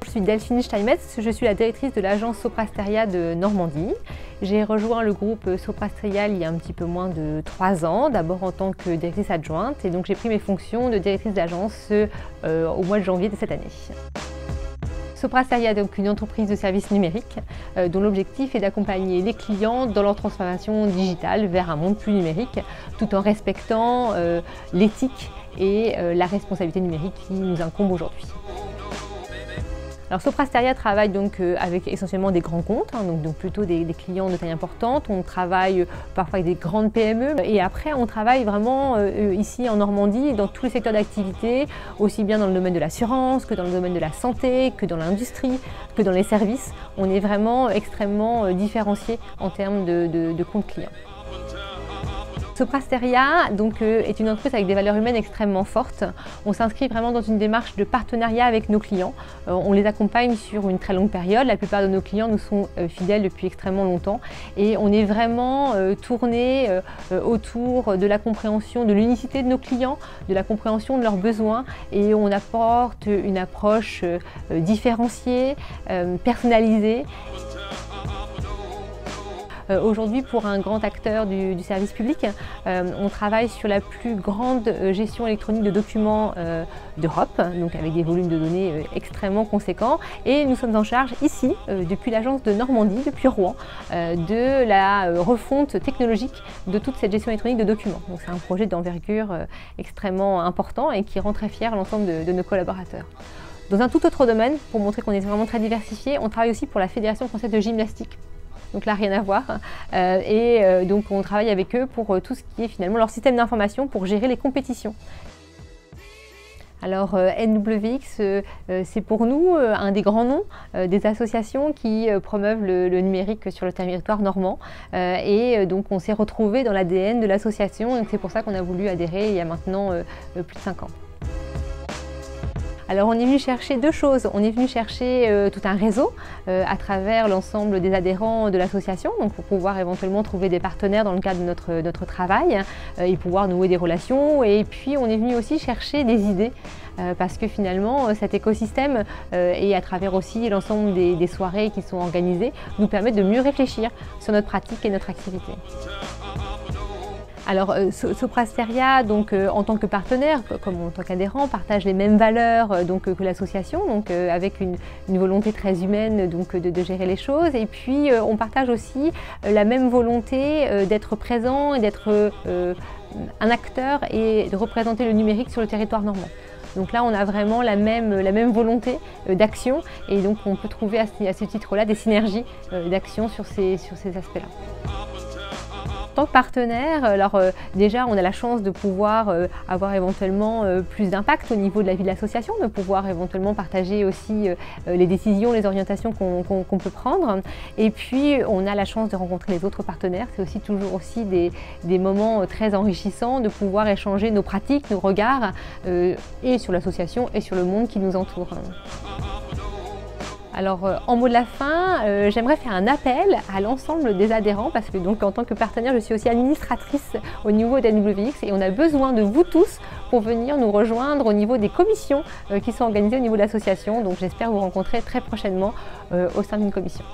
Je suis Delphine Steinmetz, je suis la directrice de l'agence Soprasteria de Normandie. J'ai rejoint le groupe Soprasteria il y a un petit peu moins de 3 ans, d'abord en tant que directrice adjointe, et donc j'ai pris mes fonctions de directrice d'agence au mois de janvier de cette année. Soprasteria est donc une entreprise de services numériques dont l'objectif est d'accompagner les clients dans leur transformation digitale vers un monde plus numérique, tout en respectant l'éthique et la responsabilité numérique qui nous incombe aujourd'hui. Alors Soprasteria travaille donc avec essentiellement des grands comptes, donc plutôt des clients de taille importante. On travaille parfois avec des grandes PME et après on travaille vraiment ici en Normandie dans tous les secteurs d'activité, aussi bien dans le domaine de l'assurance que dans le domaine de la santé, que dans l'industrie, que dans les services. On est vraiment extrêmement différencié en termes de comptes clients. Soprasteria donc, est une entreprise avec des valeurs humaines extrêmement fortes. On s'inscrit vraiment dans une démarche de partenariat avec nos clients. On les accompagne sur une très longue période. La plupart de nos clients nous sont fidèles depuis extrêmement longtemps et on est vraiment tourné autour de la compréhension de l'unicité de nos clients, de la compréhension de leurs besoins, et on apporte une approche différenciée, personnalisée. Aujourd'hui, pour un grand acteur du service public, on travaille sur la plus grande gestion électronique de documents d'Europe, donc avec des volumes de données extrêmement conséquents. Et nous sommes en charge ici, depuis l'agence de Normandie, depuis Rouen, de la refonte technologique de toute cette gestion électronique de documents. Donc c'est un projet d'envergure extrêmement important et qui rend très fier l'ensemble de nos collaborateurs. Dans un tout autre domaine, pour montrer qu'on est vraiment très diversifié, on travaille aussi pour la Fédération française de gymnastique. Donc là, rien à voir. Donc on travaille avec eux pour tout ce qui est finalement leur système d'information pour gérer les compétitions. Alors NWX, c'est pour nous un des grands noms des associations qui promeuvent le numérique sur le territoire normand. Donc on s'est retrouvés dans l'ADN de l'association, et c'est pour ça qu'on a voulu adhérer il y a maintenant plus de 5 ans. Alors on est venu chercher deux choses. On est venu chercher tout un réseau à travers l'ensemble des adhérents de l'association, donc pour pouvoir éventuellement trouver des partenaires dans le cadre de notre travail et pouvoir nouer des relations. Et puis on est venu aussi chercher des idées parce que finalement cet écosystème et à travers aussi l'ensemble des soirées qui sont organisées nous permettent de mieux réfléchir sur notre pratique et notre activité. Alors Soprasteria, donc en tant que partenaire, comme en tant qu'adhérent, partage les mêmes valeurs que l'association, donc avec une volonté très humaine de gérer les choses. Et puis on partage aussi la même volonté d'être présent et d'être un acteur et de représenter le numérique sur le territoire normand. Donc là, on a vraiment la même volonté d'action, et donc on peut trouver à ce titre-là des synergies d'action sur ces aspects-là. En tant que partenaire, alors déjà on a la chance de pouvoir avoir éventuellement plus d'impact au niveau de la vie de l'association, de pouvoir éventuellement partager aussi les décisions, les orientations qu'on peut prendre. Et puis on a la chance de rencontrer les autres partenaires. C'est aussi toujours aussi des moments très enrichissants de pouvoir échanger nos pratiques, nos regards et sur l'association et sur le monde qui nous entoure. Alors en mot de la fin, j'aimerais faire un appel à l'ensemble des adhérents, parce que donc en tant que partenaire, je suis aussi administratrice au niveau d'NWX, et on a besoin de vous tous pour venir nous rejoindre au niveau des commissions qui sont organisées au niveau de l'association. Donc j'espère vous rencontrer très prochainement au sein d'une commission.